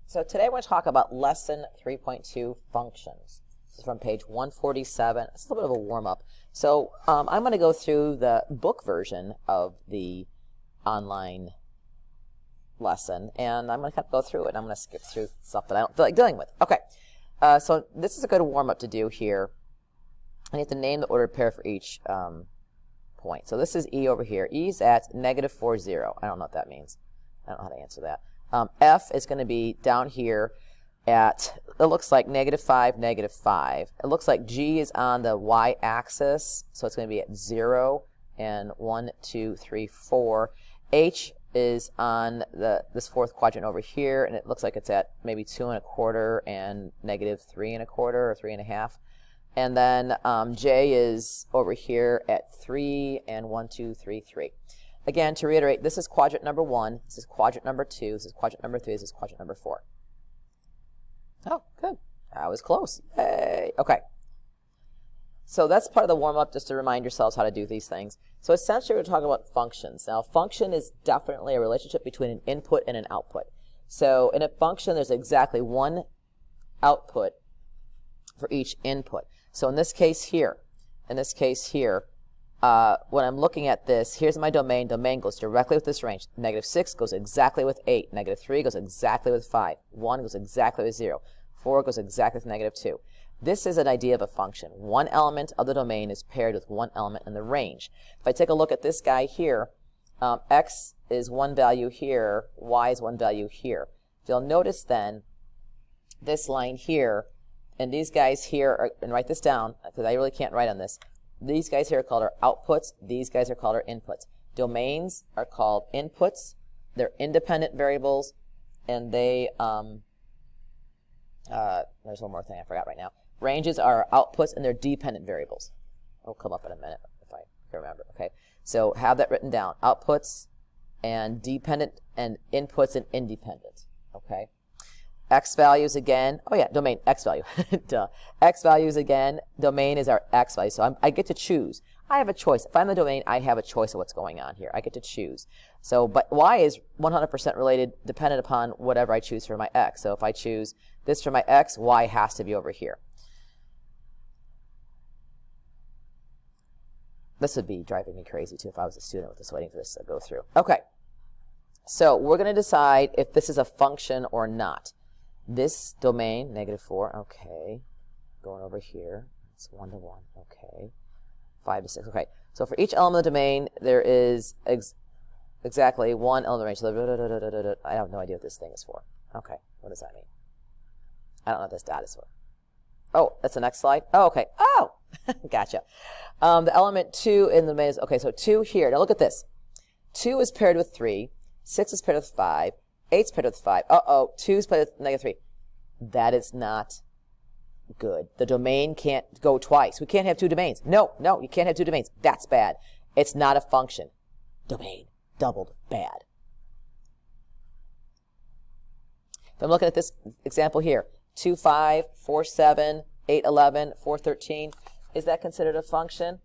So today we're going to talk about lesson 3.2 functions. This is from page 147. It's a little bit of a warm-up. So I'm going to go through the book version of the online lesson, and I'm going to kind of go through it. I'm going to skip through stuff that I don't feel like dealing with. Okay, so this is a good warm-up to do here. I have to name the ordered pair for each point. So this is E over here. E is at -4, 0. I don't know what that means. I don't know how to answer that. F is going to be down here at, it looks like -5, -5. It looks like G is on the y-axis, so it's going to be at 0 and 1, 2, 3, 4. H is on this fourth quadrant over here, and it looks like it's at maybe 2 1/4 and -3 1/4 or 3 1/2. And then J is over here at 3 and 1, 2, 3, 3. Again, to reiterate, this is quadrant number 1, this is quadrant number 2, this is quadrant number 3, this is quadrant number 4. Oh, good. I was close. Yay. Okay. So that's part of the warm-up, just to remind yourselves how to do these things. So essentially, we're talking about functions. Now, function is definitely a relationship between an input and an output. So in a function, there's exactly one output for each input. So in this case here, when I'm looking at this, here's my domain. Domain goes directly with this range. -6 goes exactly with 8. -3 goes exactly with 5. 1 goes exactly with 0. 4 goes exactly with -2. This is an idea of a function. One element of the domain is paired with one element in the range. If I take a look at this guy here, x is one value here, y is one value here. If you'll notice then, this line here, and these guys here, and write this down, because I really can't write on this. These guys here are called our outputs. These guys are called our inputs. Domains are called inputs. They're independent variables, and they, there's one more thing I forgot right now. Ranges are outputs, and they're dependent variables. It'll come up in a minute if I can remember. Okay, so have that written down. Outputs and dependent, and inputs and independent. Okay. X values again, oh yeah, domain, X value, duh. X values again, domain is our X value, so I get to choose. I have a choice. If I'm the domain, I have a choice of what's going on here. I get to choose. So, but Y is 100% related, dependent upon whatever I choose for my X. So if I choose this for my X, Y has to be over here. This would be driving me crazy too if I was a student with this waiting for this to go through. Okay, so we're going to decide if this is a function or not. This domain, -4, okay. Going over here, it's 1 to 1, okay. 5 to 6, okay. So for each element of the domain, there is exactly one element of the range. So I have no idea what this thing is for. Okay, what does that mean? I don't know what this dot is for. Oh, that's the next slide? Oh, okay. Oh, gotcha. The element 2 in the domain is, okay, so 2 here. Now look at this. 2 is paired with 3. 6 is paired with 5. 8's paired with 5. Uh-oh, 2's paired with -3. That is not good. The domain can't go twice. We can't have two domains. No, you can't have two domains. That's bad. It's not a function. Domain, doubled, bad. If I'm looking at this example here, 2, 5, 4, 7, 8, 11, 4, 13, is that considered a function?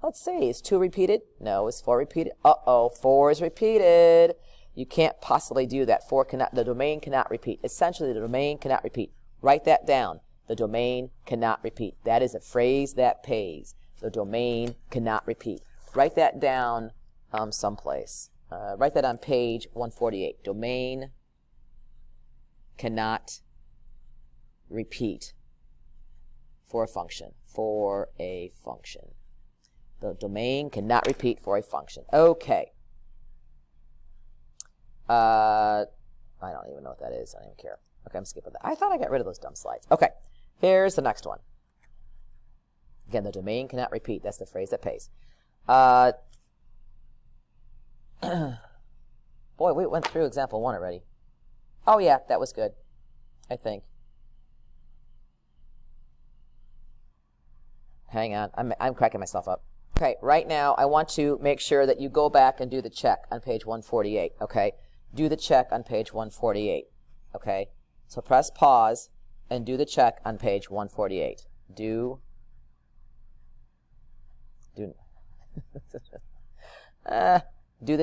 Let's see, is 2 repeated? No. Is 4 repeated? Uh-oh, 4 is repeated. You can't possibly do that. 4 cannot, the domain cannot repeat. Essentially, the domain cannot repeat. Write that down. The domain cannot repeat. That is a phrase that pays. The domain cannot repeat. Write that down someplace. Write that on page 148. Domain cannot repeat for a function. For a function. The domain cannot repeat for a function. Okay. I don't even know what that is. I don't even care. Okay, I'm skipping that. I thought I got rid of those dumb slides. Okay, here's the next one. Again, the domain cannot repeat. That's the phrase that pays. Boy, we went through example 1 already. Oh yeah, that was good, I think. Hang on, I'm cracking myself up. Okay, right now I want to make sure that you go back and do the check on page 148, okay? Do the check on page 148, okay? So press pause and do the check on page 148. Do the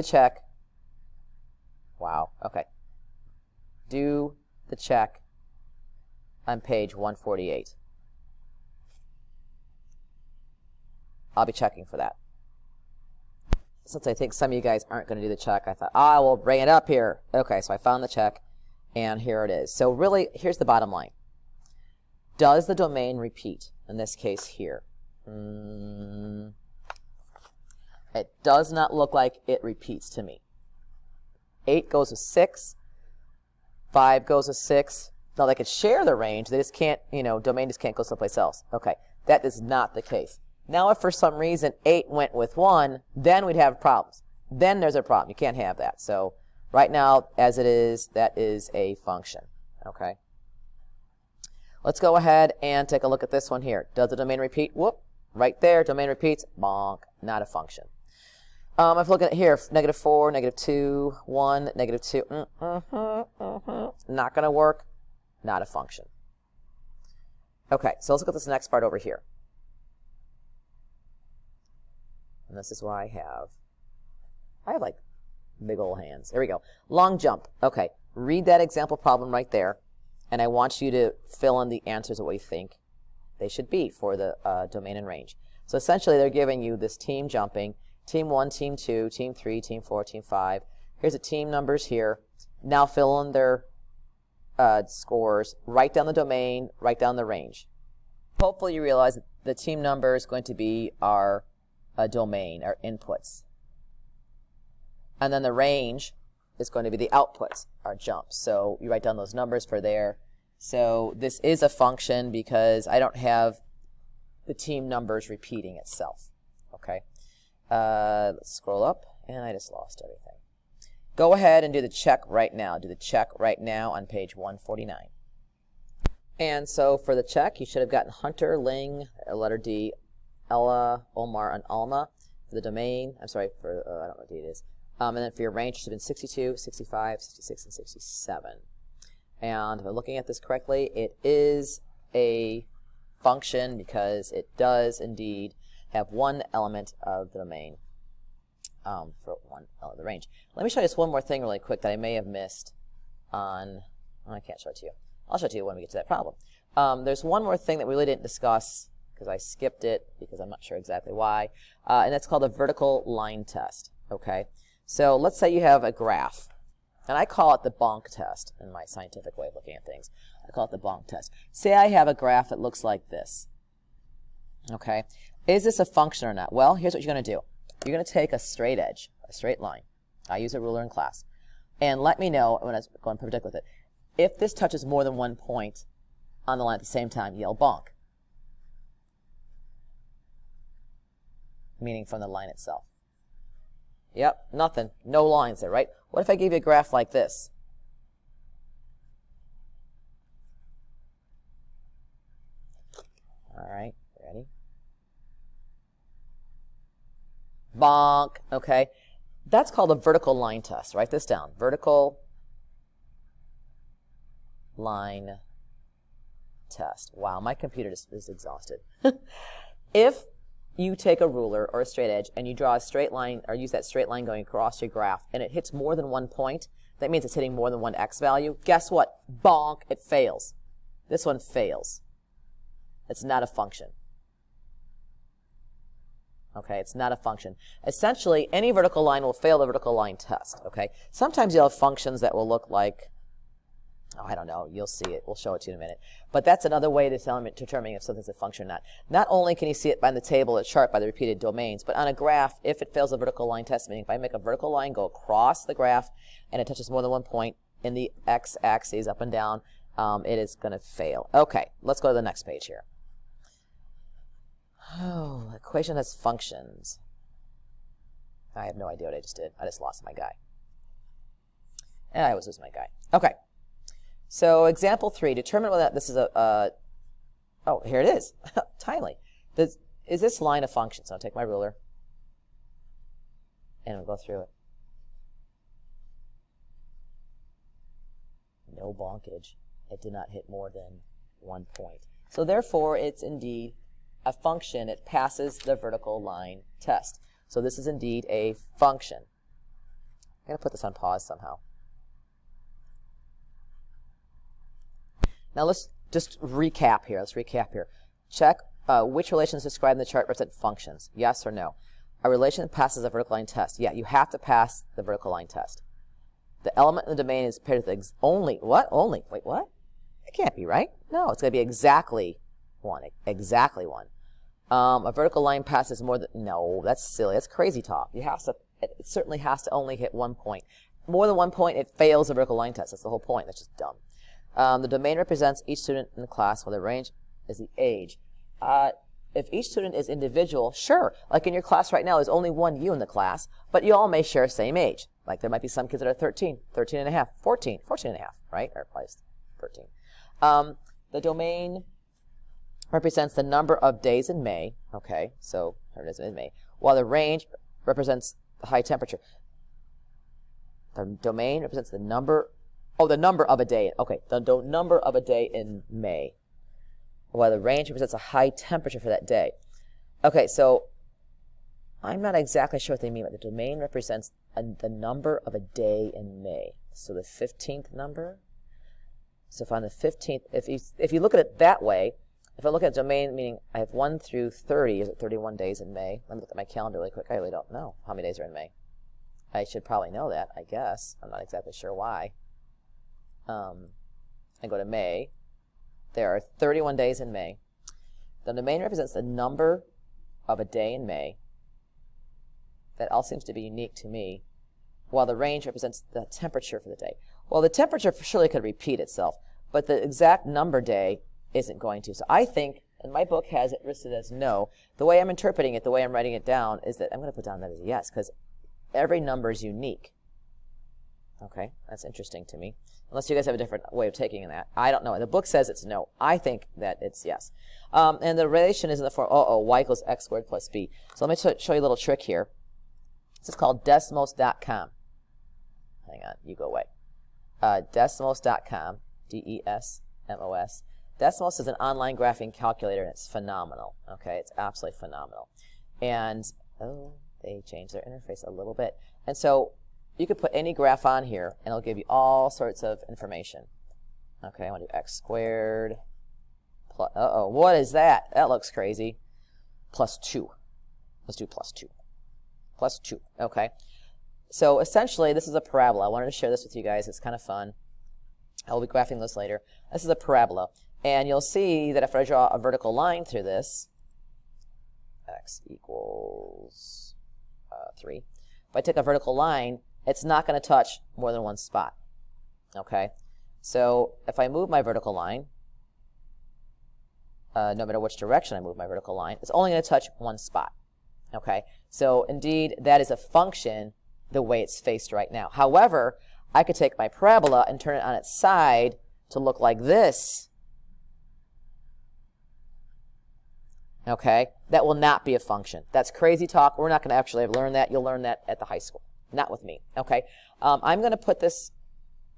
check. Wow, okay. do the check on page 148. I'll be checking for that. Since I think some of you guys aren't going to do the check, I thought, I will bring it up here. Okay, so I found the check, and here it is. So really, here's the bottom line. Does the domain repeat? In this case here. It does not look like it repeats to me. 8 goes with 6. 5 goes with 6. Now, they could share the range. They just can't, domain just can't go someplace else. Okay, that is not the case. Now, if for some reason 8 went with 1, then we'd have problems. Then there's a problem. You can't have that. So right now, as it is, that is a function. Okay. Let's go ahead and take a look at this one here. Does the domain repeat? Whoop. Right there, domain repeats. Bonk. Not a function. If looking at here, -4, -2, 1, -2. Not going to work. Not a function. Okay, so let's look at this next part over here. And this is why I have like big old hands. There we go. Long jump. Okay, read that example problem right there, and I want you to fill in the answers of what you think they should be for the domain and range. So essentially, they're giving you this team jumping, team 1, team 2, team 3, team 4, team 5. Here's the team numbers here. Now fill in their scores, write down the domain, write down the range. Hopefully you realize that the team number is going to be our domain, our inputs. And then the range is going to be the outputs, our jumps. So you write down those numbers for there. So this is a function because I don't have the team numbers repeating itself. Okay. Let's scroll up, and I just lost everything. Go ahead and do the check right now. Do the check right now on page 149. And so for the check, you should have gotten Hunter, Ling, letter D, Ella, Omar, and Alma. For the domain, I'm sorry, for, I don't know what D it is. And then for your range, it should have been 62, 65, 66, and 67. And if I'm looking at this correctly, it is a function because it does indeed have one element of the domain for one element of the range. Let me show you just one more thing really quick that I may have missed on, I can't show it to you. I'll show it to you when we get to that problem. There's one more thing that we really didn't discuss because I skipped it because I'm not sure exactly why, and that's called a vertical line test. Okay, so let's say you have a graph, and I call it the bonk test in my scientific way of looking at things. I call it the bonk test. Say I have a graph that looks like this. Okay, is this a function or not? Well, here's what you're going to do. You're going to take a straight edge, a straight line. I use a ruler in class, and let me know when I was going perpendicular with it. If this touches more than one point on the line at the same time, yell bonk. Meaning from the line itself. Yep, nothing. No lines there, right? What if I gave you a graph like this? All right, ready? Bonk, okay. That's called a vertical line test. Write this down. Vertical line test. Wow, my computer is exhausted. If you take a ruler or a straight edge and you draw a straight line or use that straight line going across your graph and it hits more than one point, that means it's hitting more than one x value. Guess what? Bonk, it fails. This one fails. It's not a function. Okay, it's not a function. Essentially, any vertical line will fail the vertical line test. Okay, sometimes you'll have functions that will look like, oh, I don't know, you'll see it. We'll show it to you in a minute. But that's another way to determine if something's a function or not. Not only can you see it by the table, the chart, by the repeated domains, but on a graph, if it fails a vertical line test, meaning if I make a vertical line go across the graph and it touches more than one point in the x-axis up and down, it is going to fail. Okay, let's go to the next page here. Oh, equation has functions. I have no idea what I just did. I just lost my guy. And I always lose my guy. Okay. So example 3, determine whether this is a oh, here it is. Timely. Is this line a function? So I'll take my ruler and we'll go through it. No bonkage. It did not hit more than 1 point. So therefore, it's indeed a function. It passes the vertical line test. So this is indeed a function. I'm going to put this on pause somehow. Now let's just recap here. Let's recap here. Check which relations described in the chart represent functions. Yes or no? A relation passes a vertical line test. Yeah, you have to pass the vertical line test. The element in the domain is paired with only. What? Only. Wait, what? It can't be, right? No, it's going to be exactly one. Exactly one. A vertical line passes more than... No, that's silly. That's crazy talk. It certainly has to only hit 1 point. More than 1 point, it fails the vertical line test. That's the whole point. That's just dumb. The domain represents each student in the class, while the range is the age. If each student is individual, sure. Like in your class right now, there's only one you in the class, but you all may share same age. Like there might be some kids that are 13, 13 and a half, 14, 14 and a half, right? Or probably 13. The domain represents the number of days in May. Okay, so here it is in May. While the range represents the high temperature. The domain represents the number, the number of a day. Okay, the number of a day in May. While the range represents a high temperature for that day. Okay, so I'm not exactly sure what they mean, but the domain represents the number of a day in May. So the 15th number. So if on the 15th, if you look at it that way, if I look at domain, meaning I have 1 through 30, is it 31 days in May? Let me look at my calendar really quick. I really don't know how many days are in May. I should probably know that, I guess. I'm not exactly sure why. I go to May. There are 31 days in May. The domain represents the number of a day in May. That all seems to be unique to me. While the range represents the temperature for the day. Well, the temperature surely could repeat itself, but the exact number day isn't going to. So I think, and my book has it listed as no. The way I'm interpreting it, the way I'm writing it down, is that I'm going to put down that as a yes, because every number is unique. Okay, that's interesting to me. Unless you guys have a different way of taking that. I don't know. The book says it's no. I think that it's yes. And the relation is in the form, y equals x squared plus b. So let me show you a little trick here. This is called Desmos.com. Hang on, you go away. Desmos.com, D-E-S-M-O-S. Desmos is an online graphing calculator, and it's phenomenal. Okay, it's absolutely phenomenal. And, they changed their interface a little bit. And so you could put any graph on here, and it'll give you all sorts of information. Okay, I want to do x squared plus, what is that? That looks crazy. Plus 2. Let's do plus 2. Plus 2, okay. So essentially, this is a parabola. I wanted to share this with you guys. It's kind of fun. I'll be graphing this later. This is a parabola. And you'll see that if I draw a vertical line through this, x equals 3. If I take a vertical line, it's not going to touch more than one spot. Okay? So if I move my vertical line, no matter which direction I move my vertical line, it's only going to touch one spot. Okay? So indeed, that is a function the way it's faced right now. However, I could take my parabola and turn it on its side to look like this. Okay? That will not be a function. That's crazy talk. We're not going to actually learn that. You'll learn that at the high school. Not with me. Okay? I'm going to put this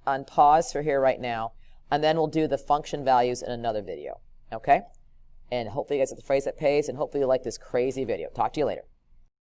on pause for here right now, and then we'll do the function values in another video. Okay? And hopefully you guys get the phrase that pays, and hopefully you like this crazy video. Talk to you later.